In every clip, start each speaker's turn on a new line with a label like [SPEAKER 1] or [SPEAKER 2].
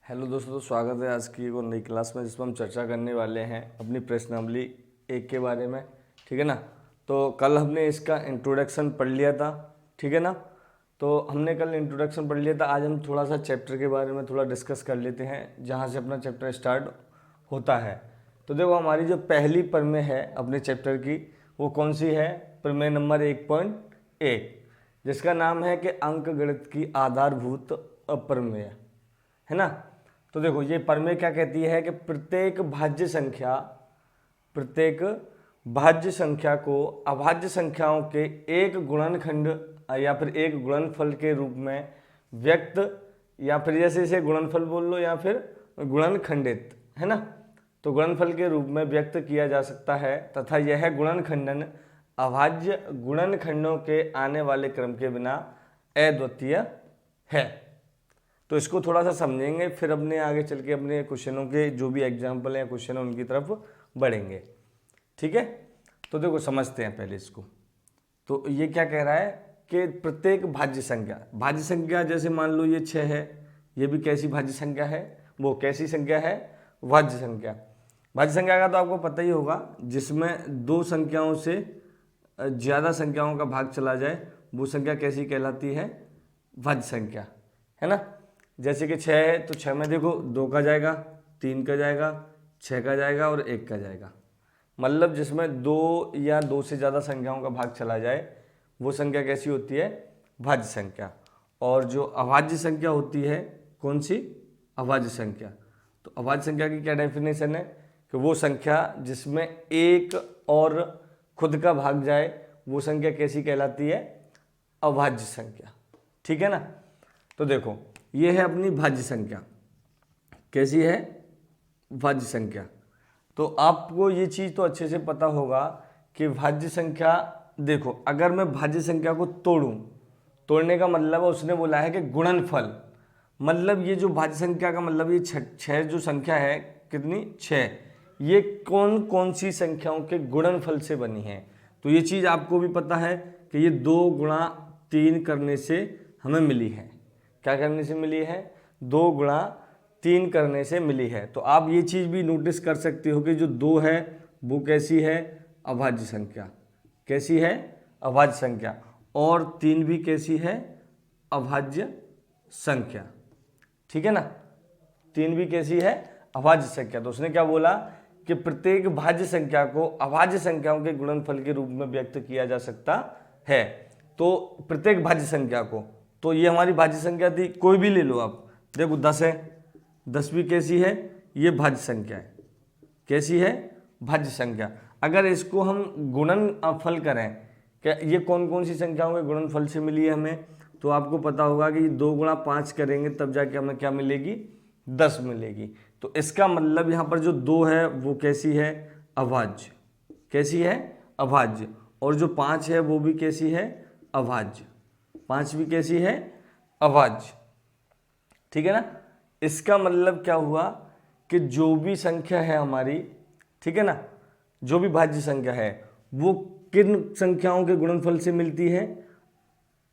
[SPEAKER 1] Hello दोस्तों, तो स्वागत है आज की एक और नई क्लास में जिसमें हम चर्चा करने वाले हैं अपनी प्रश्नावली एक के बारे में। ठीक है ना। तो कल हमने इसका इंट्रोडक्शन पढ़ लिया था। ठीक है ना। तो हमने कल इंट्रोडक्शन पढ़ लिया था। आज हम थोड़ा सा चैप्टर के बारे में थोड़ा डिस्कस कर लेते हैं जहाँ से अपना चैप्टर स्टार्ट होता है। तो देखो, हमारी जो पहली प्रमेय है अपने चैप्टर की वो कौन सी है? प्रमेय नंबर 1.1, जिसका नाम है कि अंकगणित की आधारभूत अप्रमेय, है ना। तो देखो, ये प्रमेय क्या कहती है कि प्रत्येक भाज्य संख्या को अभाज्य संख्याओं के एक गुणनखंड या फिर एक गुणनफल के रूप में व्यक्त, या फिर जैसे इसे गुणनफल बोल लो या फिर गुणनखंडित, है ना। तो गुणनफल के रूप में व्यक्त किया जा सकता है तथा यह गुणनखंडन अभाज्य गुणनखंडों के आने वाले क्रम के बिना अद्वितीय है। तो इसको थोड़ा सा समझेंगे, फिर अपने आगे चल के अपने क्वेश्चनों के जो भी एग्जाम्पल हैं क्वेश्चन है उनकी तरफ बढ़ेंगे। ठीक है। तो देखो, समझते हैं पहले इसको। तो ये क्या कह रहा है कि प्रत्येक भाज्य संख्या जैसे मान लो ये 6 है, ये भी कैसी भाज्य संख्या है? वो कैसी संख्या है? भाज्य संख्या। भाज्य संख्या का तो आपको पता ही होगा, जिसमें दो संख्याओं से ज़्यादा संख्याओं का भाग चला जाए वो संख्या कैसी कहलाती है? भाज्य संख्या, है ना। जैसे कि 6 है तो 6 में देखो 2 का जाएगा, 3 का जाएगा, 6 का जाएगा और 1 का जाएगा। मतलब जिसमें 2 या 2 से ज़्यादा संख्याओं का भाग चला जाए वो संख्या कैसी होती है? भाज्य संख्या। और जो अभाज्य संख्या होती है, कौन सी? अभाज्य संख्या। तो अभाज्य संख्या की क्या डेफिनेशन है कि वो संख्या जिसमें एक और खुद का भाग जाए वो संख्या कैसी कहलाती है? अभाज्य संख्या। ठीक है ना। तो देखो, ये है अपनी भाज्य संख्या। कैसी है? भाज्य संख्या। तो आपको ये चीज़ तो अच्छे से पता होगा कि भाज्य संख्या, देखो अगर मैं भाज्य संख्या को तोड़ने का मतलब है, उसने बोला है कि गुणनफल, मतलब ये जो भाज्य संख्या का मतलब ये छः जो संख्या है, कितनी? 6, ये कौन कौन सी संख्याओं के गुणनफल से बनी है। तो ये चीज़ आपको भी पता है कि ये 2 गुणा 3 करने से हमें मिली है। क्या करने से मिली है? 2 गुणा 3 करने से मिली है। तो आप ये चीज़ भी नोटिस कर सकते हो कि जो 2 है वो कैसी है? अभाज्य संख्या। कैसी है? अभाज्य संख्या। और 3 भी कैसी है? अभाज्य संख्या। ठीक है ना। 3 भी कैसी है? अभाज्य संख्या। तो उसने क्या बोला कि प्रत्येक भाज्य संख्या को अभाज्य संख्याओं के गुणनफल के रूप में व्यक्त किया जा सकता है। तो प्रत्येक भाज्य संख्या को, तो ये हमारी भाज्य संख्या थी, कोई भी ले लो आप। देखो 10 है, 10 भी कैसी है? ये भाज्य संख्या है। कैसी है? भाज्य संख्या। अगर इसको हम गुणनफल करें, क्या ये कौन कौन सी संख्याओं के गुणनफल से मिली है हमें, तो आपको पता होगा कि 2 गुणा 5 करेंगे तब जाके हमें क्या मिलेगी? 10 मिलेगी। तो इसका मतलब यहाँ पर जो 2 है वो कैसी है? अभाज्य। कैसी है? अभाज्य। और जो 5 है वो भी कैसी है? अभाज्य। 5 भी कैसी है? अभाज्य। ठीक है ना। इसका मतलब क्या हुआ कि जो भी संख्या है हमारी, ठीक है ना, जो भी भाज्य संख्या है वो किन संख्याओं के गुणनफल से मिलती है?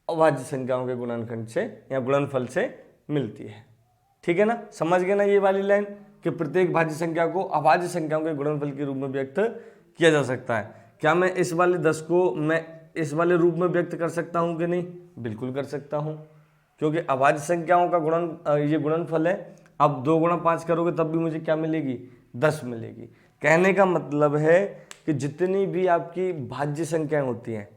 [SPEAKER 1] अभाज्य संख्याओं के गुणनखंड से या गुणनफल से मिलती है। ठीक है ना। समझ गए ना ये वाली लाइन कि प्रत्येक भाज्य संख्या को अभाज्य संख्याओं के गुणनफल के रूप में व्यक्त किया जा सकता है। क्या मैं इस वाले 10 को मैं इस वाले रूप में व्यक्त कर सकता हूँ कि नहीं? बिल्कुल कर सकता हूँ, क्योंकि अभाज्य संख्याओं का ये गुणनफल है। अब 2 गुणा 5 करोगे तब भी मुझे क्या मिलेगी? 10 मिलेगी। कहने का मतलब है कि जितनी भी आपकी भाज्य संख्याएं होती हैं,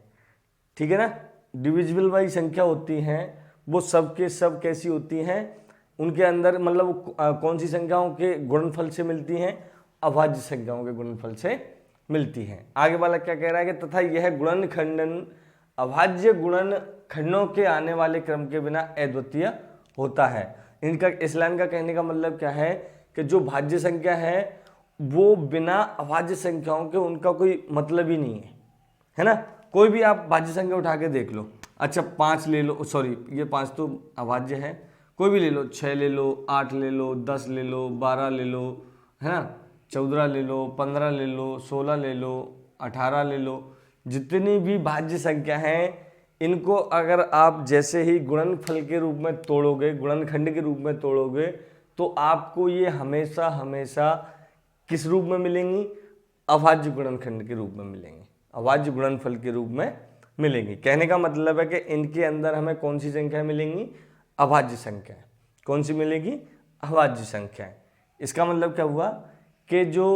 [SPEAKER 1] ठीक है ना, डिविजिबल वाली संख्या होती हैं, वो सब के सब कैसी होती हैं? उनके अंदर मतलब कौन सी संख्याओं के गुणनफल से मिलती हैं? अभाज्य संख्याओं के गुणनफल से मिलती हैं। आगे वाला क्या कह रहा है कि तथा यह गुणनखंडन अभाज्य गुणनखंडों के आने वाले क्रम के बिना अद्वितीय होता है। इनका इस लाइन का कहने का मतलब क्या है कि जो भाज्य संख्या है वो बिना अभाज्य संख्याओं के उनका कोई मतलब ही नहीं है ना। कोई भी आप भाज्य संख्या उठा के देख लो। अच्छा 5 ले लो, सॉरी ये 5 तो अभाज्य है, कोई भी ले लो, 6 ले लो, 8 ले लो, 10 ले लो, 12 ले लो, है ना, 14 ले लो, 15 ले लो, 16 ले लो, 18 ले लो। जितनी भी भाज्य संख्या हैं इनको अगर आप जैसे ही गुणनफल के रूप में तोड़ोगे, गुणनखंड के रूप में तोड़ोगे, तो आपको ये हमेशा हमेशा किस रूप में मिलेंगी? अभाज्य गुणनखंड के रूप में मिलेंगी, अभाज्य गुणनफल के रूप में मिलेंगी। कहने का मतलब है कि इनके अंदर हमें कौन सी संख्या मिलेंगी? अभाज्य संख्याएं। कौन सी मिलेगी? अभाज्य संख्याएं। इसका मतलब क्या हुआ कि जो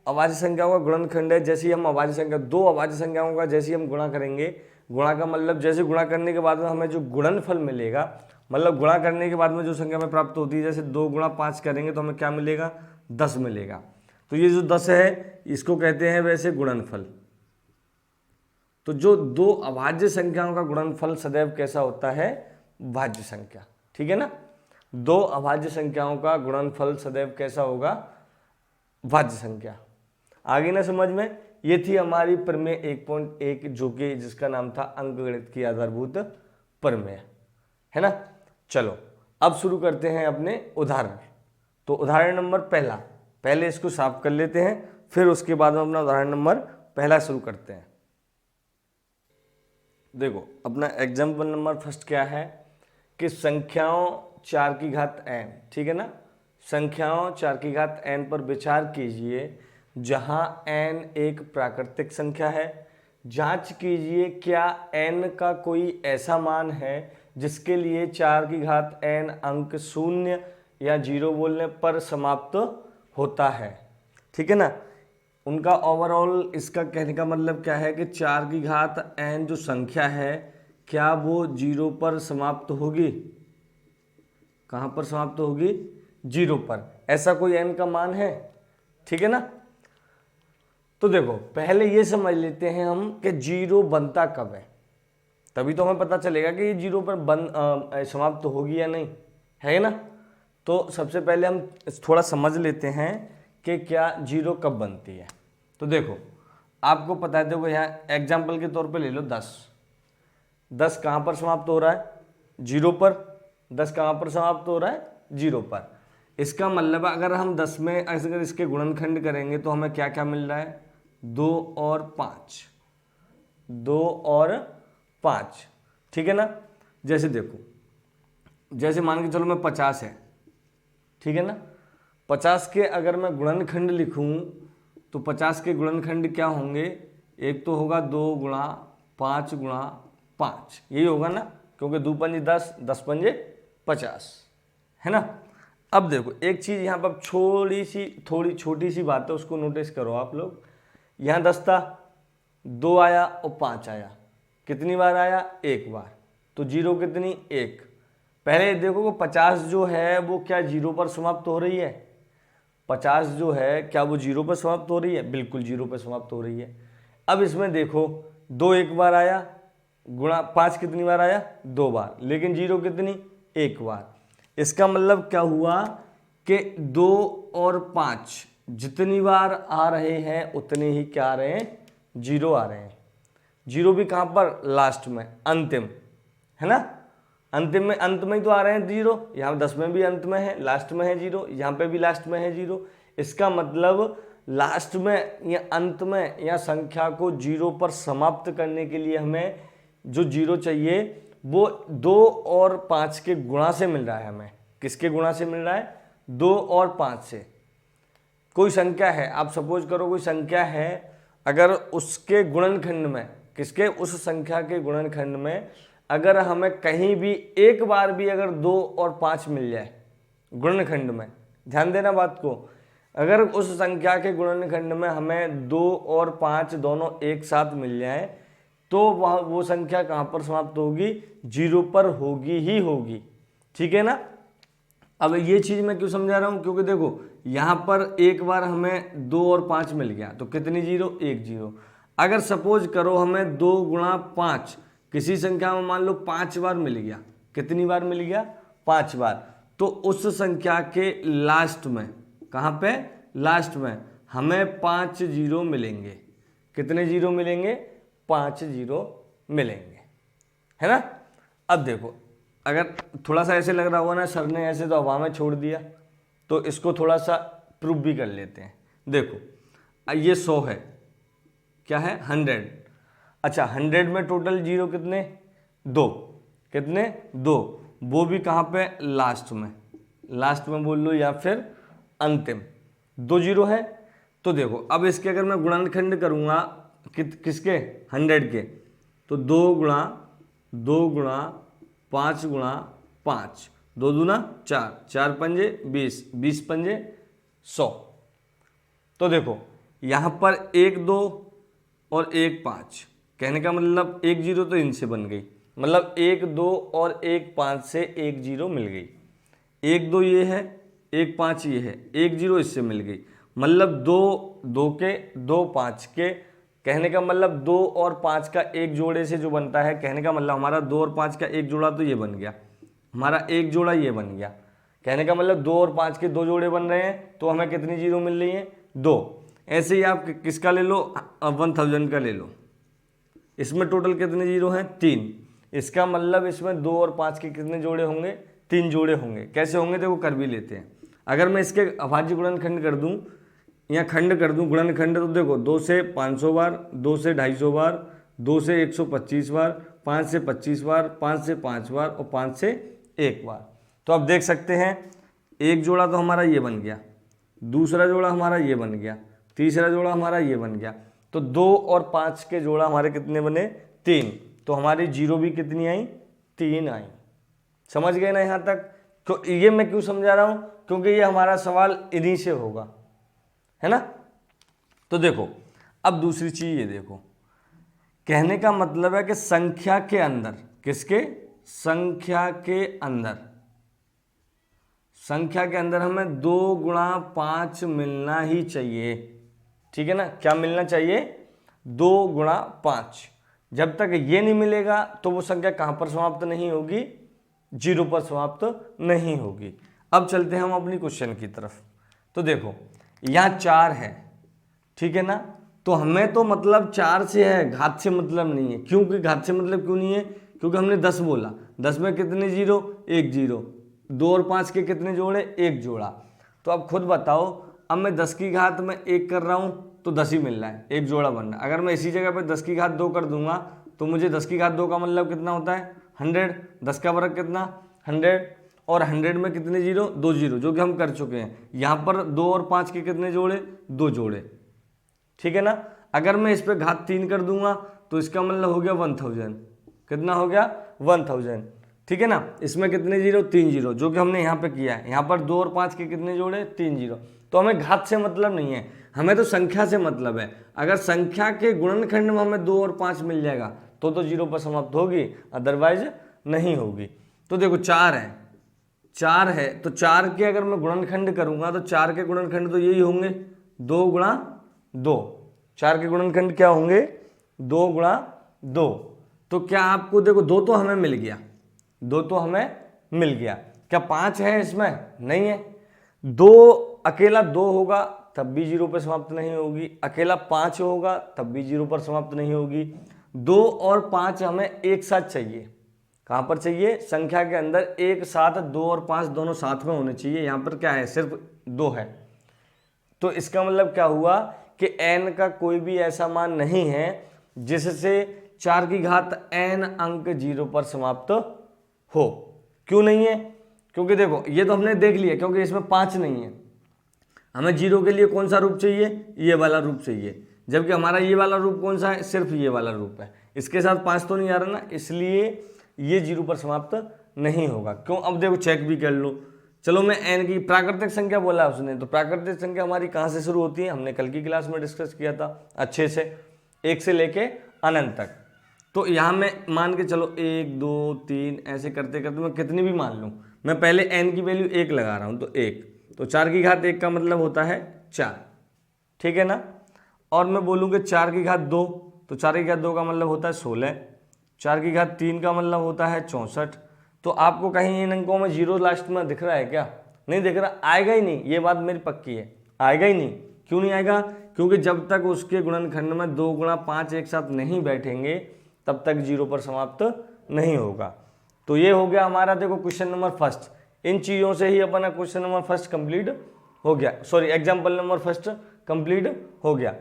[SPEAKER 1] अभाज्य संख्याओं का गुणनखंड है, जैसे ही हम अभाज्य संख्या, दो अभाज्य संख्याओं का जैसे ही हम गुणा करेंगे, गुणा का मतलब जैसे गुणा करने के बाद में हमें जो गुणनफल मिलेगा, मतलब गुणा करने के बाद में जो संख्या हमें प्राप्त होती है, जैसे 2 गुणा 5 करेंगे तो हमें क्या मिलेगा? 10 मिलेगा। तो ये जो 10 है इसको कहते हैं वैसे गुणनफल। तो जो दो अभाज्य संख्याओं का गुणनफल सदैव कैसा होता है? भाज्य संख्या। ठीक है ना? दो अभाज्य संख्याओं का गुणनफल सदैव कैसा होगा? भाज्य संख्या। आगे ना समझ में? ये थी हमारी प्रमेय 1.1 जो कि जिसका नाम था अंकगणित की आधारभूत प्रमेय, है ना। चलो अब शुरू करते हैं अपने उदाहरण। तो उदाहरण नंबर पहले इसको साफ कर लेते हैं, फिर उसके बाद में अपना उदाहरण नंबर पहला शुरू करते हैं। देखो अपना एग्जाम्पल नंबर फर्स्ट क्या है कि संख्याओं 4 की घात n, ठीक है ना। संख्याओं 4 की घात n पर विचार कीजिए जहां n एक प्राकृतिक संख्या है। जांच कीजिए क्या n का कोई ऐसा मान है जिसके लिए 4 की घात n अंक 0 या 0 बोलने पर समाप्त होता है। ठीक है ना। उनका ओवरऑल इसका कहने का मतलब क्या है कि 4 की घात n जो संख्या है क्या वो 0 पर समाप्त होगी? कहाँ पर समाप्त होगी? 0 पर। ऐसा कोई n का मान है? ठीक है ना। तो देखो पहले ये समझ लेते हैं हम कि 0 बनता कब है, तभी तो हमें पता चलेगा कि ये 0 पर समाप्त होगी या नहीं, है ना। तो सबसे पहले हम थोड़ा समझ लेते हैं कि क्या 0 कब बनती है। तो देखो आपको पता है, देखो यहाँ एग्जाम्पल के तौर पे ले लो 10 कहाँ पर समाप्त हो रहा है? 0 पर। 10 कहाँ पर समाप्त हो रहा है? 0 पर। इसका मतलब अगर हम 10 में अगर इसके गुणनखंड करेंगे तो हमें क्या क्या मिल रहा है? 2 और 5, 2 और 5, ठीक है ना। जैसे देखो, जैसे मान के चलो मैं 50 है, ठीक है ना। 50 के अगर मैं गुणनखंड लिखूं तो 50 के गुणनखंड क्या होंगे? एक तो होगा 2 गुणा 5 गुणा 5, यही होगा ना, क्योंकि 2 पंजे 10, 10 पंजे 50, है ना। अब देखो एक चीज़ यहाँ पर थोड़ी छोटी सी बात है, उसको नोटिस करो आप लोग। यहाँ 10 था, 2 आया और 5 आया, कितनी बार आया? एक बार। तो 0 कितनी? 1। पहले देखो 50 जो है वो क्या 0 पर समाप्त हो रही है? 50 जो है क्या वो 0 पर समाप्त हो रही है? बिल्कुल 0 पर समाप्त हो रही है। अब इसमें देखो 2 एक बार आया, गुणा 5 कितनी बार आया? 2 बार, लेकिन 0 कितनी? 1 बार। इसका मतलब क्या हुआ कि 2 और 5 जितनी बार आ रहे हैं उतने ही क्या आ रहे हैं? 0 आ रहे हैं। 0 भी कहाँ पर? लास्ट में, अंतिम, है ना। अंतिम में, अंत में ही तो आ रहे हैं 0। यहाँ 10 में भी अंत में है, लास्ट में है 0, यहाँ पे भी लास्ट में है 0। इसका मतलब लास्ट में या अंत में या संख्या को 0 पर समाप्त करने के लिए हमें जो 0 चाहिए वो 2 और 5 के गुणा से मिल रहा है। हमें किसके गुणा से मिल रहा है? 2 और 5 से। कोई संख्या है, आप सपोज करो कोई संख्या है, अगर उसके गुणनखंड में, किसके? उस संख्या के गुणनखंड में अगर हमें कहीं भी एक बार भी अगर 2 और 5 मिल जाए गुणनखंड में, ध्यान देना बात को, अगर उस संख्या के गुणनखंड में हमें 2 और 5 दोनों एक साथ मिल जाए तो वह वो संख्या कहाँ पर समाप्त होगी? 0 पर होगी ही होगी, ठीक है ना। अब ये चीज़ मैं क्यों समझा रहा हूँ? क्योंकि देखो यहाँ पर एक बार हमें 2 और 5 मिल गया तो कितनी 0? 1 0। अगर सपोज करो हमें 2 गुणा 5 किसी संख्या में मान लो 5 बार मिल गया, कितनी बार मिल गया? 5 बार। तो उस संख्या के लास्ट में, कहाँ पे? लास्ट में हमें 5 0 मिलेंगे। कितने 0 मिलेंगे? 5 0 मिलेंगे, है ना। अब देखो अगर थोड़ा सा ऐसे लग रहा होगा ना सर ने ऐसे तो हवा में छोड़ दिया, तो इसको थोड़ा सा प्रूफ भी कर लेते हैं। देखो ये 100 है, क्या है? 100। अच्छा 100 में टोटल 0 कितने? 2। कितने? 2। वो भी कहाँ पे? लास्ट में, लास्ट में बोल लो या फिर अंतिम, 2 जीरो है। तो देखो अब इसके अगर मैं गुणनखंड करूँगा किसके 100 के, तो 2 गुणा 5 गुणा 5, 2 दूना 4, 4 पंजे 20, 20 पंजे 100। तो देखो यहाँ पर 1 2 और 1 5, कहने का मतलब 1 जीरो तो इनसे बन गई, मतलब 1 2 और 1 5 से 1 जीरो मिल गई। 1 2 ये है, 1 5 ये है, 1 जीरो इससे मिल गई, मतलब 2 2 के 2 5 के, कहने का मतलब 2 और 5 का एक जोड़े से जो बनता है, कहने का मतलब हमारा 2 और 5 का एक जोड़ा तो ये बन गया, हमारा एक जोड़ा ये बन गया। कहने का मतलब 2 और 5 के 2 जोड़े बन रहे हैं, तो हमें कितनी जीरो मिल रही है 2। ऐसे ही आप किसका ले लो, 1000 का ले लो, इसमें टोटल कितने जीरो हैं 3। इसका मतलब इसमें 2 और 5 के कितने जोड़े होंगे, 3 जोड़े होंगे। कैसे होंगे देखो कर भी लेते हैं। अगर मैं इसके अभाज्य गुणनखंड कर दूं या खंड कर दूं गुणनखंड, तो देखो 2 से 500 बार, 2 से 250 बार, 2 से 125 बार, 5 से 25 बार, 5 से 5 बार और 5 से 1 बार। तो आप देख सकते हैं एक जोड़ा तो हमारा ये बन गया, दूसरा जोड़ा हमारा ये बन गया, तीसरा जोड़ा हमारा ये बन गया। तो 2 और 5 के जोड़ा हमारे कितने बने 3, तो हमारी जीरो भी कितनी आई 3 आई। समझ गए ना यहाँ तक। तो ये मैं क्यों समझा रहा हूँ, क्योंकि ये हमारा सवाल इन्हीं से होगा, है ना। तो देखो अब दूसरी चीज ये देखो, कहने का मतलब है कि संख्या के अंदर, किसके संख्या के अंदर, संख्या के अंदर हमें 2 गुणा 5 मिलना ही चाहिए, ठीक है ना। क्या मिलना चाहिए 2 गुणा 5। जब तक ये नहीं मिलेगा तो वो संख्या कहाँ पर समाप्त नहीं होगी, जीरो पर समाप्त नहीं होगी। अब चलते हैं हम अपनी क्वेश्चन की तरफ। तो देखो यहाँ 4 है, ठीक है ना, तो हमें तो मतलब 4 से है, घात से मतलब नहीं है। क्योंकि घात से मतलब क्यों नहीं है, क्योंकि हमने 10 बोला, 10 में कितने जीरो 1 जीरो, 2 और 5 के कितने जोड़े 1 जोड़ा। तो अब खुद बताओ, अब मैं 10 की घात में 1 कर रहा हूँ तो 10 ही मिल रहा है, एक जोड़ा बन रहा है। अगर मैं इसी जगह पे 10 की घात 2 कर दूंगा तो मुझे 10 की घात 2 का मतलब कितना होता है 100, 10 का वर्ग कितना 100, और 100 में कितने जीरो 2 जीरो, जो कि हम कर चुके हैं। यहाँ पर 2 और 5 के कितने जोड़े 2 जोड़े, ठीक है ना। अगर मैं इस पर घात 3 कर दूंगा तो इसका मतलब हो गया 1000, कितना हो गया 1000, ठीक है ना। इसमें कितने जीरो 3 जीरो, जो कि हमने यहाँ पे किया है। यहाँ पर 2 और 5 के कितने जोड़े 3 जीरो। तो हमें घात से मतलब नहीं है, हमें तो संख्या से मतलब है। अगर संख्या के गुणनखंड में हमें 2 और 5 मिल जाएगा तो जीरो पर समाप्त होगी, अदरवाइज नहीं होगी। तो देखो 4 है, 4 है, तो 4 के अगर मैं गुणनखंड करूंगा तो 4 के गुणनखंड तो यही होंगे 2 गुणा 2। 4 के गुणनखंड क्या होंगे 2 गुणा 2। तो क्या आपको देखो 2 तो हमें मिल गया, 2 तो हमें मिल गया। क्या 5 है इसमें, नहीं है। 2 अकेला 2 होगा तब भी जीरो पर समाप्त नहीं होगी, अकेला 5 होगा तब भी जीरो पर समाप्त नहीं होगी। 2 और 5 हमें एक साथ चाहिए, कहाँ पर चाहिए संख्या के अंदर एक साथ, 2 और 5 दोनों साथ में होने चाहिए। यहाँ पर क्या है सिर्फ 2 है। तो इसका मतलब क्या हुआ कि n का कोई भी ऐसा मान नहीं है जिससे 4 की घात n अंक जीरो पर समाप्त हो। क्यों नहीं है, क्योंकि देखो ये तो हमने देख लिया, क्योंकि इसमें 5 नहीं है। हमें जीरो के लिए कौन सा रूप चाहिए, ये वाला रूप चाहिए, जबकि हमारा ये वाला रूप कौन सा है, सिर्फ ये वाला रूप है। इसके साथ 5 तो नहीं आ रहा ना, इसलिए ये जीरो पर समाप्त नहीं होगा। क्यों, अब देखो चेक भी कर लो। चलो मैं n की प्राकृतिक संख्या बोला उसने, तो प्राकृतिक संख्या हमारी कहाँ से शुरू होती है, हमने कल की क्लास में डिस्कस किया था अच्छे से, 1 से लेके अनंत तक। तो यहाँ मैं मान के चलो 1 2 3 ऐसे करते करते मैं कितनी भी मान लूँ, मैं पहले n की वैल्यू 1 लगा रहा हूँ, तो 1, तो 4 की घात 1 का मतलब होता है 4, ठीक है ना। और मैं बोलूँगा 4 की घात 2, तो 4 की घात 2 का मतलब होता है 16, 4 की घात 3 का मतलब होता है 64। तो आपको कहीं इन अंकों में जीरो लास्ट में दिख रहा है क्या, नहीं दिख रहा, आएगा ही नहीं, ये बात मेरी पक्की है, आएगा ही नहीं। क्यों नहीं आएगा, क्योंकि जब तक उसके गुणनखंड में 2 गुणा 5 एक साथ नहीं बैठेंगे तब तक जीरो पर समाप्त नहीं होगा। तो ये हो गया हमारा देखो क्वेश्चन नंबर फर्स्ट। इन चीज़ों से ही अपना क्वेश्चन नंबर फर्स्ट कंप्लीट हो गया, sorry example number first complete हो गया।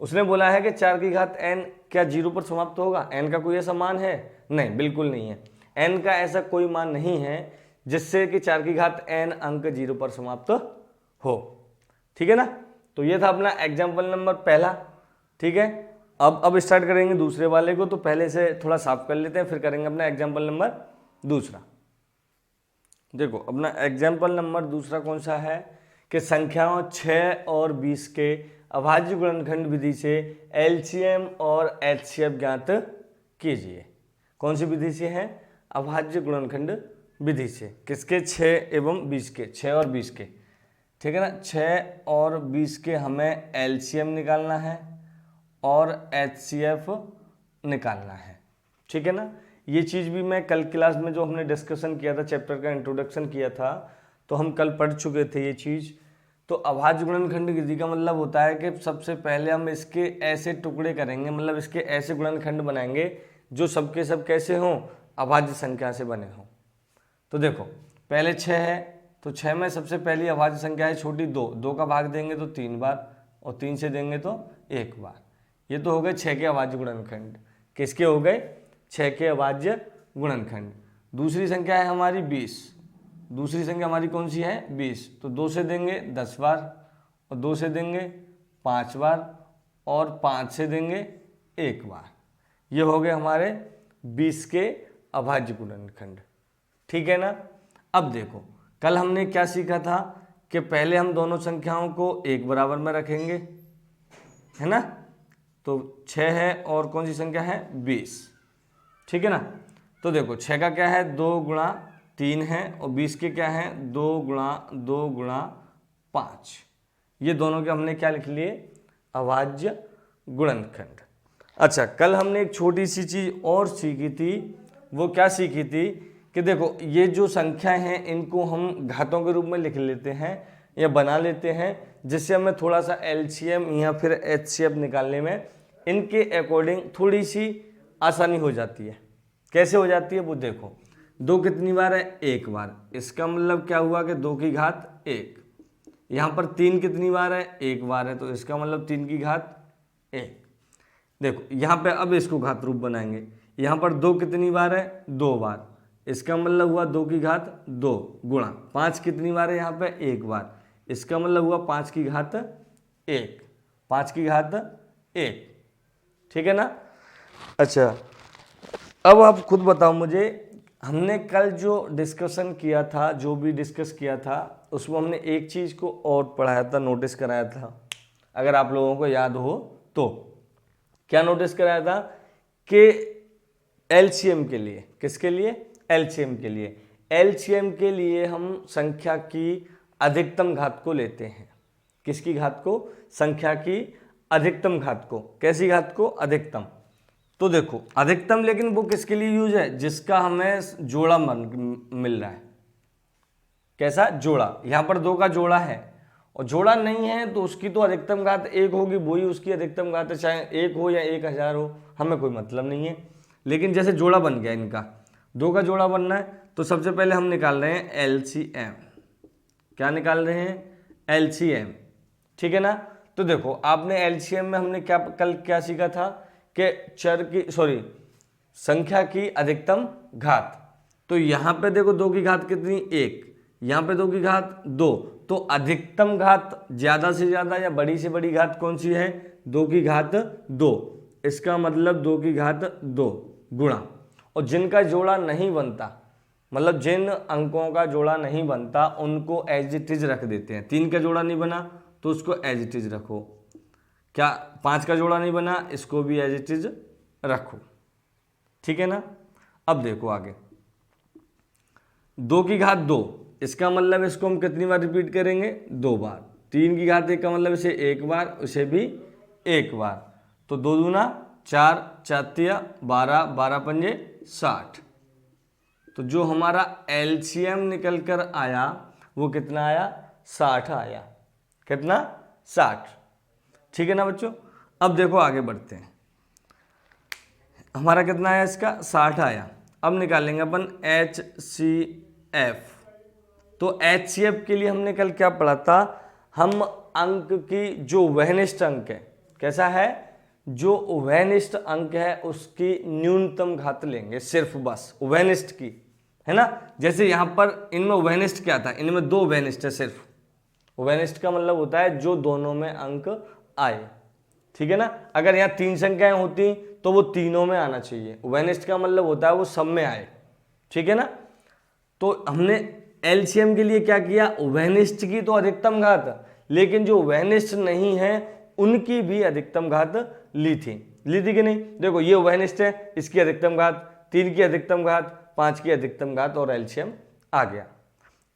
[SPEAKER 1] उसने बोला है कि 4 की घात n क्या जीरो पर समाप्त होगा, n का कोई ऐसा मान है, नहीं बिल्कुल नहीं है। n का ऐसा कोई मान नहीं है जिससे कि 4 की घात n अंक 0 पर समाप्त हो। ठीक है ना। तो ये था अपना एग्जाम्पल नंबर पहला। ठीक है, अब स्टार्ट करेंगे दूसरे वाले को। तो पहले से थोड़ा साफ कर लेते हैं, फिर करेंगे अपना एग्जाम्पल नंबर दूसरा। देखो अपना एग्जाम्पल नंबर दूसरा कौन सा है कि संख्याओं 6 और 20 के अभाज्य गुणनखंड विधि से एलसीएम और एचसीएफ ज्ञात कीजिए। कौन सी विधि से है? अभाज्य गुणनखंड विधि से। किसके? 6 एवं 20 के, 6 और 20 के। ठीक है ना। 6 और 20 के हमें एलसीएम निकालना है और एचसीएफ निकालना है। ठीक है ना। ये चीज़ भी मैं कल क्लास में जो हमने डिस्कशन किया था, चैप्टर का इंट्रोडक्शन किया था, तो हम कल पढ़ चुके थे ये चीज़। तो अभाज्य गुणनखंड विधि का मतलब होता है कि सबसे पहले हम इसके ऐसे टुकड़े करेंगे, मतलब इसके ऐसे गुणनखंड बनाएंगे जो सबके सब कैसे हों? अभाज्य संख्या से बने हों। तो देखो पहले 6 है, तो 6 में सबसे पहली अभाज्य संख्या है छोटी 2। 2 का भाग देंगे तो 3 बार, और 3 से देंगे तो 1 बार। ये तो हो गए 6 के अभाज्य गुणनखंड। किसके हो गए? 6 के अभाज्य गुणनखंड। दूसरी संख्या है हमारी 20। दूसरी संख्या हमारी कौन सी है? 20। तो 2 से देंगे 10 बार, और 2 से देंगे 5 बार, और 5 से देंगे 1 बार। ये हो गए हमारे 20 के अभाज्य गुणनखंड। ठीक है ना। अब देखो कल हमने क्या सीखा था कि पहले हम दोनों संख्याओं को एक बराबर में रखेंगे, है ना। तो 6 है और कौन सी संख्या है? 20। ठीक है ना। तो देखो 6 का क्या है? 2 गुणा 3 है, और 20 के क्या है? 2 गुणा 2 गुणा 5। ये दोनों के हमने क्या लिख लिए? अभाज्य गुणनखंड। अच्छा, कल हमने एक छोटी सी चीज और सीखी थी। वो क्या सीखी थी कि देखो ये जो संख्या हैं इनको हम घातों के रूप में लिख लेते हैं या बना लेते हैं, जिससे हमें थोड़ा सा एलसीएम या फिर एचसीएफ निकालने में इनके अकॉर्डिंग थोड़ी सी आसानी हो जाती है। कैसे हो जाती है वो देखो। 2 कितनी बार है? 1 बार। इसका मतलब क्या हुआ कि 2 की घात 1। यहाँ पर 3 कितनी बार है? 1 बार है, तो इसका मतलब 3 की घात 1। देखो यहाँ पे अब इसको घात रूप बनाएंगे। यहाँ पर 2 कितनी बार है? 2 बार। इसका मतलब हुआ 2 की घात 2 गुणा 5 कितनी बार है? यहाँ पे 1 बार। इसका मतलब हुआ 5 की घात 1। 5 की घात 1। ठीक है ना। अच्छा, अब आप खुद बताओ मुझे, हमने कल जो डिस्कशन किया था, जो भी डिस्कस किया था, उसमें हमने एक चीज़ को और पढ़ाया था, नोटिस कराया था। अगर आप लोगों को याद हो तो क्या नोटिस कराया था कि एलसीएम के लिए, किसके लिए? एलसीएम के लिए। एलसीएम के लिए हम संख्या की अधिकतम घात को लेते हैं। किसकी घात को? संख्या की अधिकतम घात को। कैसी घात को? अधिकतम। तो देखो अधिकतम, लेकिन वो किसके लिए यूज है? जिसका हमें जोड़ा मिल रहा है। कैसा जोड़ा? यहाँ पर 2 का जोड़ा है, और जोड़ा नहीं है तो उसकी तो अधिकतम घात 1 होगी, वही उसकी अधिकतम घात है, चाहे 1 हो या 1000 हो, हमें कोई मतलब नहीं है। लेकिन जैसे जोड़ा बन गया इनका, 2 का जोड़ा बनना है, तो सबसे पहले हम निकाल रहे हैं एलसीएम। क्या निकाल रहे हैं? एलसीएम। ठीक है ना। तो देखो आपने एलसीएम में हमने कल क्या सीखा था कि संख्या की अधिकतम घात। तो यहाँ पे देखो 2 की घात कितनी? 1। यहाँ पे 2 की घात 2। तो अधिकतम घात ज्यादा से ज्यादा या बड़ी से बड़ी घात कौन सी है? 2 की घात 2। इसका मतलब 2 की घात 2 गुणा, और जिनका जोड़ा नहीं बनता, मतलब जिन अंकों का जोड़ा नहीं बनता, उनको एज इट इज रख देते हैं। 3 का जोड़ा नहीं बना तो उसको एज इट इज रखो। क्या 5 का जोड़ा नहीं बना? इसको भी एज इट इज रखो। ठीक है ना। अब देखो आगे 2 की घात 2। इसका मतलब इसको हम कितनी बार रिपीट करेंगे? 2 बार। 3 की घात 1 का मतलब इसे 1 बार, उसे भी 1 बार। तो 2 दूना 4, 4 तिया 12, 12 पंजे 60। तो जो हमारा एलसीएम निकल कर आया वो कितना आया? 60 आया। कितना? 60। ठीक है ना बच्चों। अब देखो आगे बढ़ते हैं। हमारा कितना आया? इसका 60 आया। अब निकालेंगे अपन HCF। तो HCF के लिए हमने कल क्या पढ़ा था? हम अंक की जो वहनिष्ठ अंक है, कैसा है? जो वहनिष्ठ अंक है उसकी न्यूनतम घात लेंगे, सिर्फ बस वहनिष्ठ की, है ना। जैसे यहाँ पर इनमें उभयनिष्ठ क्या था, इनमें दो उभयनिष्ठ है सिर्फ। उभयनिष्ठ का मतलब होता है जो दोनों में अंक आए, ठीक है ना। अगर यहाँ 3 संख्याएं होती तो वो तीनों में आना चाहिए। उभयनिष्ठ का मतलब होता है वो सब में आए, ठीक है ना। तो हमने एलसीएम के लिए क्या किया, उभयनिष्ठ की तो अधिकतम घात, लेकिन जो उभयनिष्ठ नहीं है उनकी भी अधिकतम घात ली थी कि नहीं। देखो ये उभयनिष्ठ है, इसकी अधिकतम घात 3 की अधिकतम घात 5 की अधिकतम घात और एलसीएम आ गया।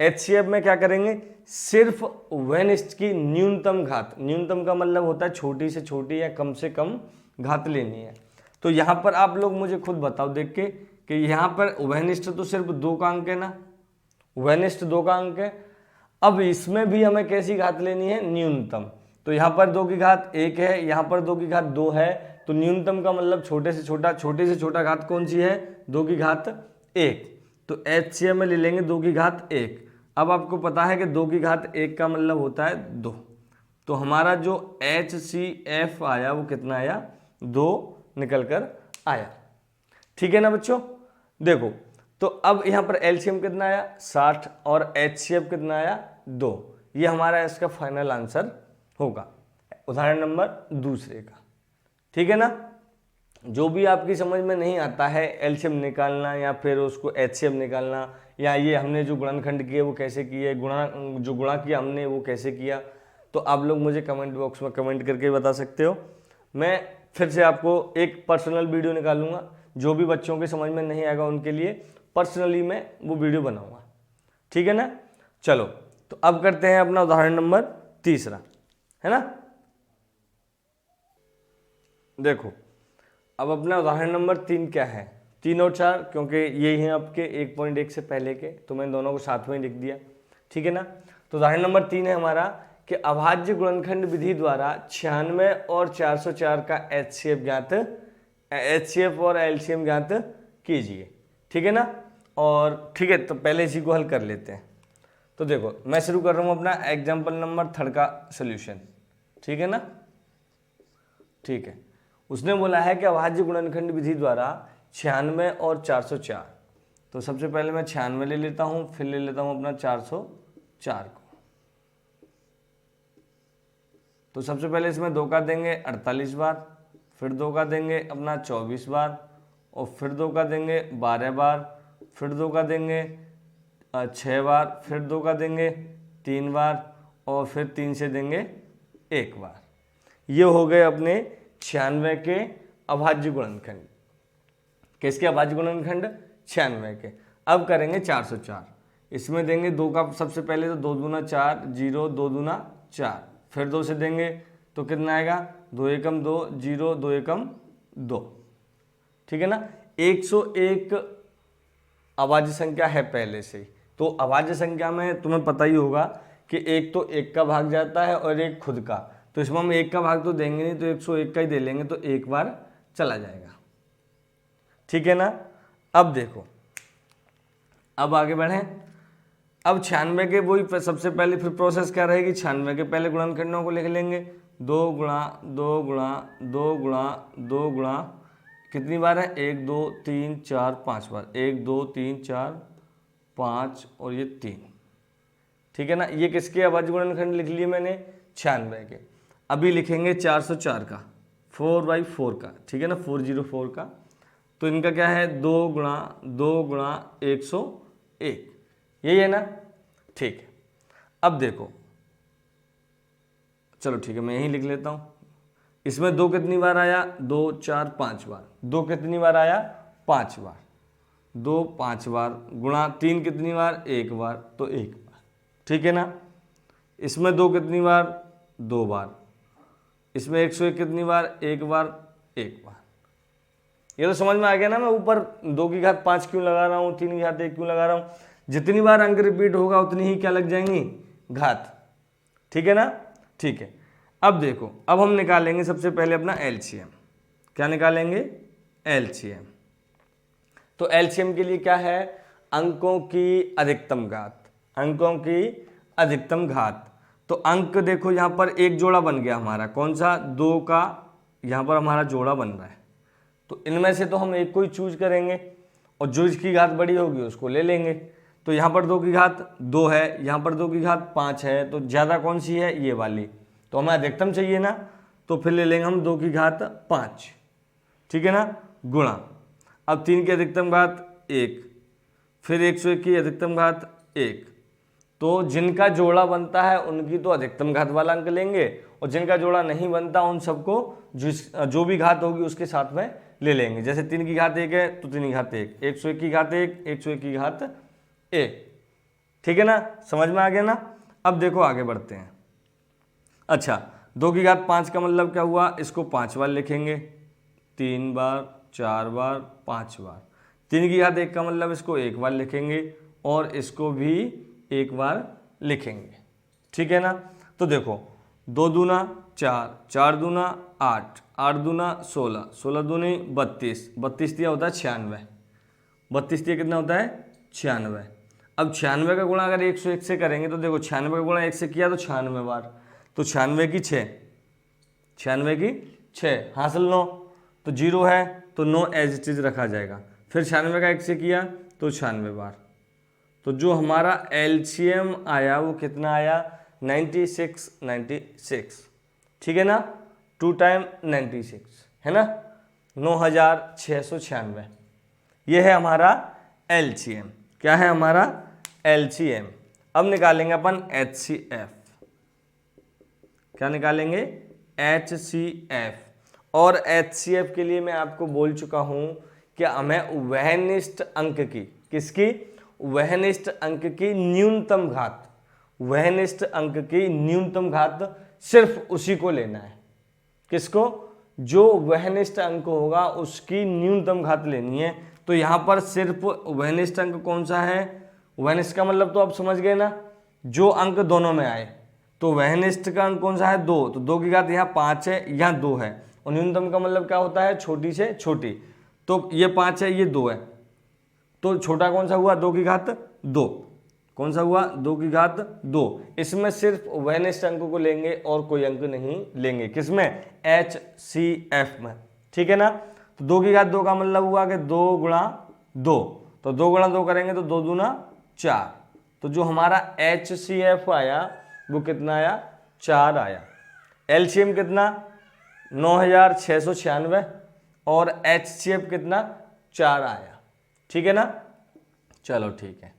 [SPEAKER 1] एचसीएफ में क्या करेंगे, सिर्फ उभयनिष्ठ की न्यूनतम घात, न्यूनतम का मतलब होता है छोटी से छोटी या कम से कम घात लेनी है। तो यहाँ पर आप लोग मुझे खुद बताओ देख के कि यहाँ पर उभयनिष्ठ तो सिर्फ 2 का अंक है ना, उभयनिष्ठ 2 का अंक है। अब इसमें भी हमें कैसी घात लेनी है, न्यूनतम। तो यहाँ पर 2 की घात 1 है, यहाँ पर 2 की घात 2 है, तो न्यूनतम का मतलब छोटे से छोटा घात कौन सी है, 2 की घात 1। तो एचसीएफ में ले लेंगे 2 की घात 1। अब आपको पता है कि 2 की घात 1 का मतलब होता है 2। तो हमारा जो HCF आया वो कितना आया, 2 निकल कर आया, ठीक है ना बच्चों। देखो तो अब यहाँ पर एलसीएम कितना आया 60 और HCF कितना आया 2। ये हमारा इसका फाइनल आंसर होगा उदाहरण नंबर दूसरे का, ठीक है ना। जो भी आपकी समझ में नहीं आता है एलसीएम निकालना या फिर उसको एचसीएफ निकालना, या ये हमने जो गुणनखंड किए वो कैसे किए, गुणा किया हमने वो कैसे किया, तो आप लोग मुझे कमेंट बॉक्स में कमेंट करके बता सकते हो। मैं फिर से आपको एक पर्सनल वीडियो निकालूंगा, जो भी बच्चों के समझ में नहीं आएगा उनके लिए पर्सनली मैं वो वीडियो बनाऊंगा, ठीक है ना। चलो तो अब करते हैं अपना उदाहरण नंबर तीसरा, है ना। देखो अब अपना उदाहरण नंबर 3 क्या है, 3 और 4, क्योंकि यही हैं आपके 1.1 से पहले के, तो मैं दोनों को साथ में लिख दिया, ठीक है ना। तो उदाहरण नंबर 3 है हमारा कि अभाज्य गुणनखंड विधि द्वारा 96 और 404 का एचसीएफ और एलसीएम ज्ञात कीजिए, ठीक है ना। और ठीक है, तो पहले इसी को हल कर लेते हैं। तो देखो मैं शुरू कर रहा हूँ अपना एग्जाम्पल नंबर 3 का सोल्यूशन, ठीक है ना। ठीक है, उसने बोला है कि अभाज्य गुणनखंड विधि द्वारा 96 और 404। तो सबसे पहले मैं 96 ले लेता हूँ, फिर ले लेता हूँ अपना 404 को। तो सबसे पहले इसमें 2 का देंगे 48 बार, फिर 2 का देंगे अपना 24 बार, और फिर 2 का देंगे 12 बार, फिर 2 का देंगे 6 बार, फिर 2 का देंगे 3 बार, और फिर 3 से देंगे 1 बार। ये हो गए अपने 96 के अभाज्य गुणनखंड। किसके अभाज्य गुणनखंड, 96 के। अब करेंगे 404, इसमें देंगे 2 का सबसे पहले तो 2 दूना 4, 0 2 दूना 4, फिर 2 से देंगे तो कितना आएगा 2 एकम 2, 0 2 एकम 2, ठीक है ना। 101 अभाज्य संख्या है पहले से ही। तो अभाज्य संख्या में तुम्हें पता ही होगा कि एक तो 1 का भाग जाता है और एक खुद का, तो इसमें हम 1 का भाग तो देंगे नहीं, तो 101 का ही दे लेंगे, तो एक बार चला जाएगा, ठीक है ना। अब देखो अब आगे बढ़ें। अब 96 के वही सबसे पहले फिर प्रोसेस क्या रहेगी, 96 के पहले गुणनखंडों को लिख लेंगे 2 गुणा 2 गुणा 2 गुणा 2 गुणा, कितनी बार है 1 2 3 4 5 बार, 1 2 3 4 5 और ये 3, ठीक है ना। ये किसके अभाज्य गुणनखंड लिख लिए मैंने, 96 के। अभी लिखेंगे 404 का 4/4 का, ठीक है ना, 404 का। तो इनका क्या है 2 गुणा 2 गुणा 101, यही है ना, ठीक है। अब देखो चलो ठीक है मैं यही लिख लेता हूँ। इसमें 2 कितनी बार आया 2 4 5 बार, 2 कितनी बार आया 5 बार, 2 5 बार, गुणा 3 कितनी बार 1 बार, तो 1 बार, ठीक है ना। इसमें 2 कितनी बार 2 बार, इसमें 101 कितनी बार 1 बार 1 बार। ये तो समझ में आ गया ना, मैं ऊपर 2 की घात 5 क्यों लगा रहा हूँ, 3 की घात 1 क्यों लगा रहा हूँ। जितनी बार अंक रिपीट होगा उतनी ही क्या लग जाएंगी, घात, ठीक है ना। ठीक है, अब देखो अब हम निकालेंगे सबसे पहले अपना एलसीएम। क्या निकालेंगे, एलसीएम। तो एलसीएम के लिए क्या है, अंकों की अधिकतम घात, अंकों की अधिकतम घात। तो अंक देखो यहाँ पर एक जोड़ा बन गया हमारा, कौन सा 2 का, यहाँ पर हमारा जोड़ा बन रहा है। तो इनमें से तो हम एक को ही चूज करेंगे, और जो इसकी घात बड़ी होगी उसको ले लेंगे। तो यहाँ पर 2 की घात 2 है, यहाँ पर 2 की घात 5 है, तो ज़्यादा कौन सी है, ये वाली। तो हमें अधिकतम चाहिए ना, तो फिर ले लेंगे हम 2 की घात 5, ठीक है ना, गुणा। अब 3 की अधिकतम घात 1, फिर 101 की अधिकतम घात 1। तो जिनका जोड़ा बनता है उनकी तो अधिकतम घात वाला अंक लेंगे, और जिनका जोड़ा नहीं बनता उन सबको जो भी घात होगी उसके साथ में ले लेंगे। जैसे 3 की घात 1 है तो 3 की घात 1, 101 की घात 1, 101 की घात 1, ठीक है ना, समझ में आ गया ना। अब देखो आगे बढ़ते हैं। अच्छा, 2 की घात 5 का मतलब क्या हुआ, इसको 5 बार लिखेंगे, 3 बार, 4 बार, 5 बार। 3 की घात 1 का मतलब इसको 1 बार लिखेंगे और इसको भी 1 बार लिखेंगे, ठीक है ना। तो देखो 2 दूना 4, 4 दूना 8, 8 दूना 16, 16 दूनी 32, 32 दिया होता है 96, 32 दिया कितना होता है 96। अब 96 का गुणा अगर 101 से करेंगे तो देखो 96 का गुणा 1 से किया तो 96 बार, तो 96 की 6, 96 की 6 हासिल 9, तो 0 है तो 9 एज इट इज रखा जाएगा। फिर 96 का 1 से किया तो 96 बार, तो जो हमारा एलसीएम आया वो कितना आया 96, 96, ठीक है ना, 2 टाइम 96 है ना, 9696। ये है हमारा एलसीएम। क्या है हमारा एलसीएम। अब निकालेंगे अपन एचसीएफ। क्या निकालेंगे एचसीएफ। और एचसीएफ के लिए मैं आपको बोल चुका हूं कि हमें वहनिष्ठ अंक की, किसकी, वहनिष्ठ अंक की न्यूनतम घात, वहनिष्ठ अंक की न्यूनतम घात सिर्फ उसी को लेना है। किसको, जो वहनिष्ठ अंक होगा उसकी न्यूनतम घात लेनी है। तो यहां पर सिर्फ वहनिष्ठ अंक कौन सा है, वहनिष्ठ का मतलब तो आप समझ गए ना, जो अंक दोनों में आए। तो वहनिष्ठ का अंक कौन सा है 2, तो 2 की घात यहाँ 5 है, यहाँ 2 है, और न्यूनतम का मतलब क्या होता है छोटी से छोटी। तो ये 5 है, ये 2 है, तो छोटा कौन सा हुआ 2 की घात 2, कौन सा हुआ 2 की घात 2। इसमें सिर्फ वहनिष्ठ अंक को लेंगे और कोई अंक नहीं लेंगे, किसमें, एचसीएफ में, ठीक है ना। तो 2 की घात 2 का मतलब हुआ कि 2 गुणा 2, तो 2 गुणा 2 करेंगे तो 2 दूना 4, तो जो हमारा एचसीएफ आया वो कितना आया 4 आया। एलसीएम कितना 9696 और एचसीएफ कितना 4 आया, ठीक है ना। चलो ठीक है।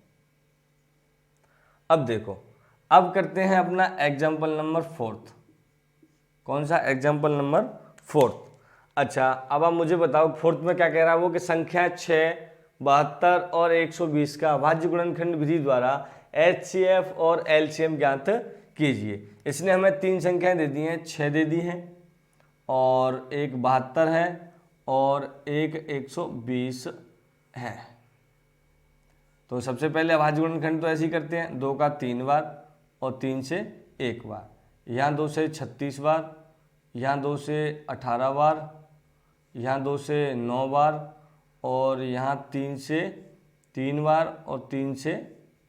[SPEAKER 1] अब देखो, अब करते हैं अपना एग्जाम्पल नंबर 4। कौन सा, एग्जाम्पल नंबर 4। अच्छा, अब आप मुझे बताओ 4 में क्या कह रहा है वो, कि संख्या 6, 72 और 120 का अभाज्य गुणनखंड विधि द्वारा एचसीएफ और एलसीएम ज्ञात कीजिए। इसने हमें 3 संख्याएं दे दी हैं, 6 दे दी हैं और एक 72 है और एक 120 है। तो सबसे पहले अभाज्य गुणनखंड तो ऐसे ही करते हैं, 2 का 3 बार और 3 से 1 बार, यहाँ 2 से 36 बार, यहाँ 2 से 18 बार, यहाँ 2 से 9 बार और यहाँ 3 से 3 बार और 3 से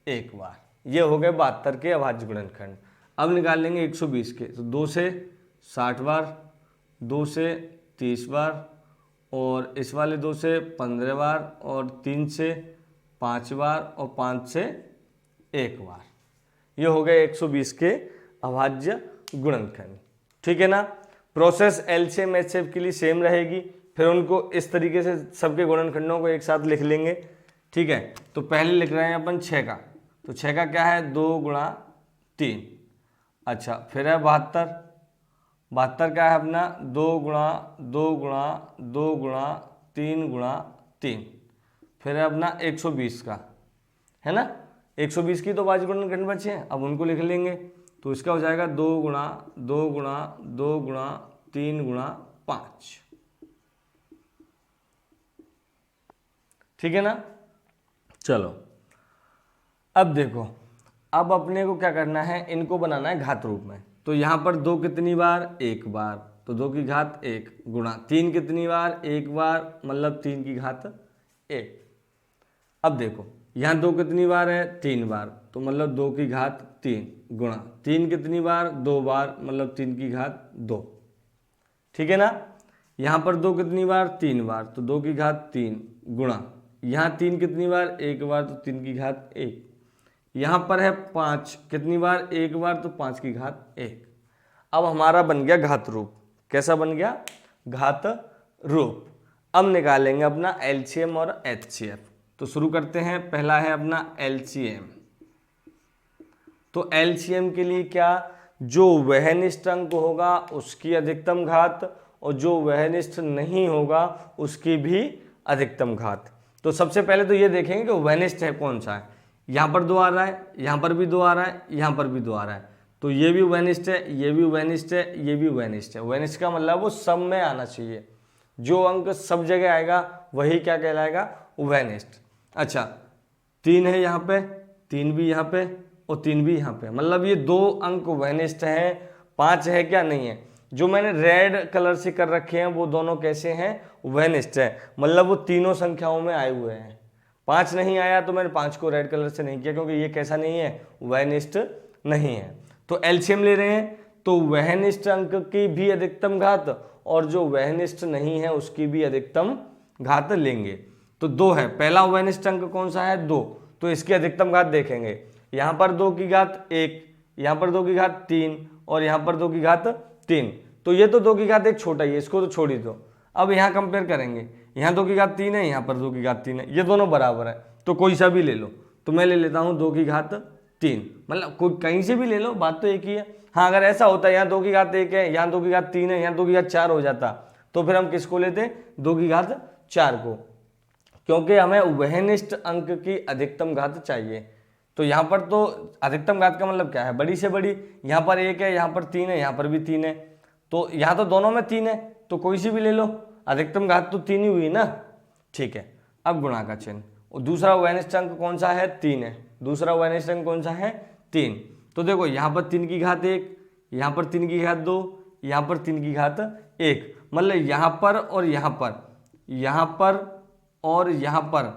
[SPEAKER 1] 1 बार। ये हो गए 72 के अभाज्य गुणनखंड। अब निकाल लेंगे 120 के, तो 2 से 60 बार, 2 से 30 बार और इस वाले 2 से 15 बार और 3 से 5 बार और 5 से 1 बार। ये हो गए 120 के अभाज्य गुणनखंड, ठीक है ना। प्रोसेस एलसीएम एचसीएफ के लिए सेम रहेगी, फिर उनको इस तरीके से सबके गुणनखंडों को एक साथ लिख लेंगे, ठीक है। तो पहले लिख रहे हैं अपन 6 का, तो 6 का क्या है 2 गुणा 3। अच्छा, फिर है 72, 72 क्या है अपना 2 गुणा 2 गुणा 2 गुणा 3 गुणा 3। फिर है अपना 120 का, है ना, 120 की तो अभाज्य गुणनखंड बचे हैं, अब उनको लिख लेंगे। तो इसका हो जाएगा 2 गुणा 2 गुणा 2 गुणा 3 गुणा 5, ठीक है ना। चलो अब देखो, अब अपने को क्या करना है, इनको बनाना है घात रूप में। तो यहाँ पर 2 कितनी बार 1 बार, तो 2 की घात 1 गुणा 3 कितनी बार 1 बार, मतलब 3 की घात 1। अब देखो यहाँ 2 कितनी बार है 3 बार, तो मतलब 2 की घात 3 गुणा 3 कितनी बार 2 बार, मतलब 3 की घात 2, ठीक है ना। यहाँ पर 2 कितनी बार 3 बार, तो 2 की घात 3 गुणा यहाँ 3 कितनी बार, एक बार, तो 3 की घात 1। यहाँ पर है 5 कितनी बार, एक बार, तो 5 की घात 1। अब हमारा बन गया घात रूप। कैसा बन गया, घात रूप। अब निकालेंगे अपना एलसीएम और एचसीएफ। तो शुरू करते हैं, पहला है अपना एलसीएम। तो एलसीएम के लिए क्या, जो वहनिष्ठ अंक होगा उसकी अधिकतम घात और जो वहनिष्ठ नहीं होगा उसकी भी अधिकतम घात। तो सबसे पहले तो ये देखेंगे कि वहनिष्ठ है कौन सा है। यहाँ पर 2 आ रहा है, यहाँ पर भी 2 आ रहा है, यहाँ पर भी 2 आ रहा है, तो ये भी वहनिष्ठ है, ये भी वहनिष्ठ है, ये भी वहनिष्ठ है। वहनिष्ठ का मतलब वो सब में आना चाहिए, जो अंक सब जगह आएगा वही क्या कहलाएगा, वहनिष्ठ। अच्छा 3 है यहाँ पे, 3 भी यहाँ पे और 3 भी यहाँ पे, मतलब ये 2 अंक वहनिष्ठ हैं। 5 है क्या, नहीं है। जो मैंने रेड कलर से कर रखे हैं वो दोनों कैसे हैं, वहनिष्ठ है, मतलब वो तीनों संख्याओं में आए हुए हैं। 5 नहीं आया तो मैंने 5 को रेड कलर से नहीं किया क्योंकि ये कैसा नहीं है, वहनिष्ठ नहीं है। तो एलसीएम ले रहे हैं तो वहनिष्ठ अंक की भी अधिकतम घात और जो वहनिष्ठ नहीं है उसकी भी अधिकतम घात लेंगे। तो 2 है, पहला वहनिष्ठ अंक कौन सा है, 2, तो इसकी अधिकतम घात देखेंगे। यहाँ पर 2 की घात 1, यहाँ पर 2 की घात 3 और यहाँ पर 2 की घात 3। तो ये तो 2 की घात 1 छोटा ही है, इसको तो छोड़ ही दो। अब यहाँ कंपेयर करेंगे, यहाँ 2 की घात 3 है, यहाँ पर 2 की घात 3 है, ये दोनों बराबर है, तो कोई सा भी ले लो। तो मैं ले लेता हूँ 2 की घात 3, मतलब कोई कहीं से भी ले लो, बात तो एक ही है। हाँ अगर ऐसा होता है यहाँ 2 की घात 1 है, यहाँ 2 की घात 3 है, यहाँ 2 की घात 4 हो जाता, तो फिर हम किसको लेते, 2 की घात 4 को, क्योंकि हमें वहनिष्ठ अंक की अधिकतम घात चाहिए। तो यहाँ पर तो अधिकतम घात का मतलब क्या है, बड़ी से बड़ी। यहाँ पर 1 है, यहाँ पर 3 है, यहाँ पर भी 3 है, तो यहाँ तो दोनों में 3 है, तो कोई सी भी ले लो, अधिकतम घात तो 3 ही हुई ना। ठीक है, अब गुणा का चिन्ह। और दूसरा वहनिष्ठ अंक कौन सा है, 3 है। दूसरा वहनिष्ठ अंक कौन सा है, 3। तो देखो यहाँ पर 3 की घात 1, यहाँ पर 3 की घात 2, यहाँ पर 3 की घात 1, मतलब यहाँ पर और यहाँ पर, यहाँ पर और यहाँ पर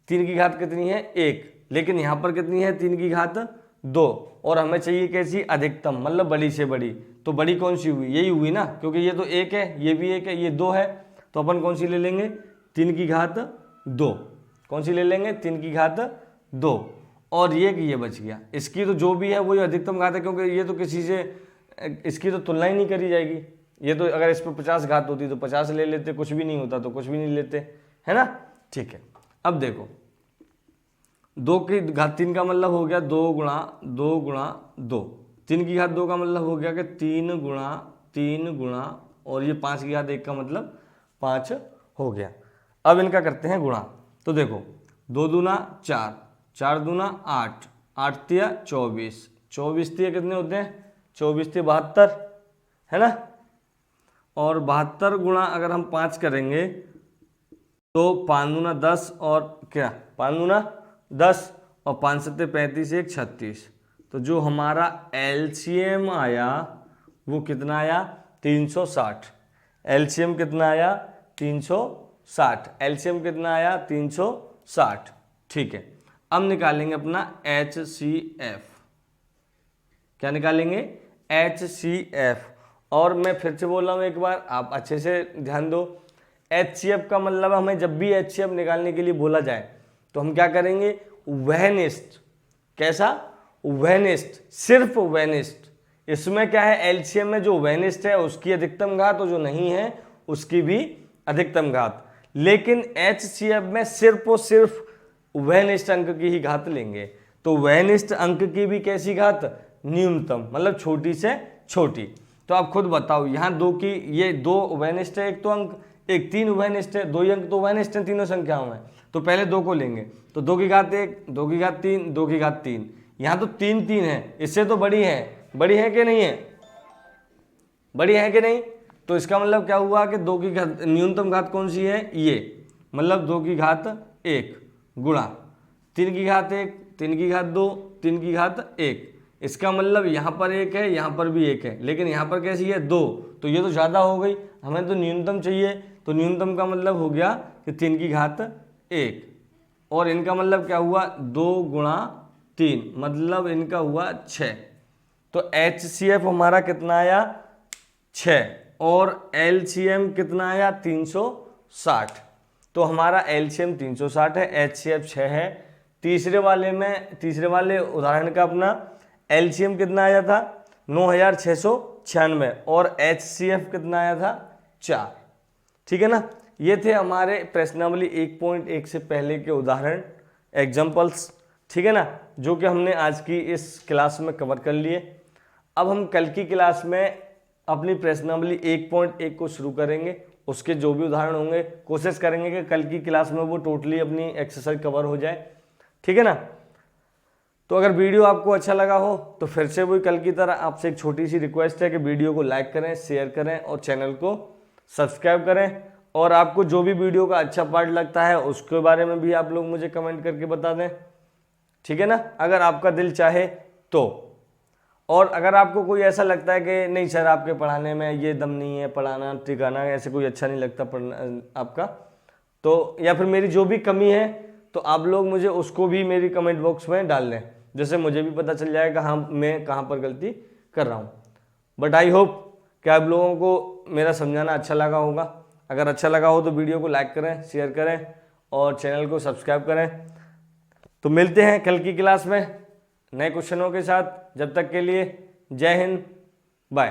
[SPEAKER 1] 3 की घात कितनी है, 1, लेकिन यहाँ पर कितनी है, 3 की घात 2, और हमें चाहिए कैसी, अधिकतम, मतलब बड़ी से बड़ी। तो बड़ी कौन सी हुई, यही हुई ना, क्योंकि ये तो 1 है, ये भी 1 है, ये 2 है, तो अपन कौन सी ले लेंगे, 3 की घात 2। कौन सी ले लेंगे, 3 की घात 2, और ये कि ये बच गया। इसकी तो जो भी है वही अधिकतम घात है, क्योंकि ये तो किसी से इसकी तो तुलना ही नहीं करी जाएगी। ये तो अगर इस पर 50 घात होती तो 50 ले लेते, कुछ भी नहीं होता तो कुछ भी नहीं लेते, है ना। ठीक है, अब देखो 2 की घात 3 का मतलब हो गया 2 गुणा 2 गुणा 2। 3 की घात 2 का मतलब हो गया कि 3 गुणा 3 गुणा, और ये 5 की घात 1 का मतलब 5 हो गया। अब इनका करते हैं गुणा। तो देखो 2 दूना 4, 4 दूना 8, 8 तिया 24, 24 तिया कितने होते हैं, 24 तिया 72, है ना। और 72 गुणा अगर हम 5 करेंगे तो 5 दूना 10 और क्या, 5 दूना 10 और 5 सत्ते 35, 1 36। तो जो हमारा एलसीएम आया वो कितना आया, 360। एलसीएम कितना आया, 360। एलसीएम कितना आया, 360। ठीक है, अब निकालेंगे अपना HCF। क्या निकालेंगे, HCF। और मैं फिर से बोल रहा हूँ एक बार, आप अच्छे से ध्यान दो। HCF का मतलब हमें जब भी HCF निकालने के लिए बोला जाए तो हम क्या करेंगे, वहनिष्ठ। कैसा, वहनिष्ठ, सिर्फ वहनिष्ठ। इसमें क्या है, एलसीएम में जो वहनिष्ठ है उसकी अधिकतम घात और जो नहीं है उसकी भी अधिकतम घात। लेकिन HCF में सिर्फ और सिर्फ वहनिष्ठ अंक की ही घात लेंगे। तो वहनिष्ठ अंक की भी कैसी घात, न्यूनतम, मतलब छोटी से छोटी। तो आप खुद बताओ, यहाँ 2 की, ये 2 वहनिष्ठ है, एक तो अंक, एक 3 वहनिष्ठ है, 2 ही अंक तो वहनिष्ठ है तीनों संख्याओं में। तो पहले 2 को लेंगे, तो 2 की घात 1, 2 की घात 3, 2 की घात 3। यहाँ तो 3 3 है, इससे तो बड़ी है, बड़ी है कि नहीं है, बड़ी है कि नहीं। तो इसका मतलब क्या हुआ कि 2 की घात, न्यूनतम घात कौन सी है, ये, मतलब 2 की घात 1 गुणा 3 की घात 1, 3 की घात 2, 3 की घात 1। इसका मतलब यहाँ पर 1 है, यहाँ पर भी 1 है, लेकिन यहाँ पर कैसी है, 2। तो ये तो ज़्यादा हो गई, हमें तो न्यूनतम चाहिए। तो न्यूनतम का मतलब हो गया कि 3 की घात 1, और इनका मतलब क्या हुआ, 2 गुणा 3, मतलब इनका हुआ 6। तो HCF हमारा कितना आया, 6, और LCM कितना आया, 360। तो हमारा एलसीएम 360 है, एचसीएफ 6 है। तीसरे वाले उदाहरण का अपना एलसीएम कितना आया था 9696 और एचसीएफ कितना आया था 4। ठीक है ना, ये थे हमारे प्रश्नावली 1.1 से पहले के उदाहरण एग्जाम्पल्स। ठीक है ना, जो कि हमने आज की इस क्लास में कवर कर लिए। अब हम कल की क्लास में अपनी प्रश्नावली 1.1 को शुरू करेंगे। उसके जो भी उदाहरण होंगे कोशिश करेंगे कि कल की क्लास में वो टोटली अपनी एक्सरसाइज कवर हो जाए। ठीक है ना, तो अगर वीडियो आपको अच्छा लगा हो तो फिर से वही कल की तरह आपसे एक छोटी सी रिक्वेस्ट है कि वीडियो को लाइक करें, शेयर करें और चैनल को सब्सक्राइब करें। और आपको जो भी वीडियो का अच्छा पार्ट लगता है उसके बारे में भी आप लोग मुझे कमेंट करके बता दें। ठीक है ना, अगर आपका दिल चाहे तो। और अगर आपको कोई ऐसा लगता है कि नहीं सर आपके पढ़ाने में ये दम नहीं है, पढ़ाना टिकाना ऐसे कोई अच्छा नहीं लगता पढ़ना आपका, तो या फिर मेरी जो भी कमी है तो आप लोग मुझे उसको भी मेरी कमेंट बॉक्स में डाल दें, जिससे मुझे भी पता चल जाएगा हाँ मैं कहाँ पर गलती कर रहा हूँ। बट आई होप कि आप लोगों को मेरा समझाना अच्छा लगा होगा। अगर अच्छा लगा हो तो वीडियो को लाइक करें, शेयर करें और चैनल को सब्सक्राइब करें। तो मिलते हैं कल की क्लास में नए क्वेश्चनों के साथ। जब तक के लिए जय हिंद, बाय।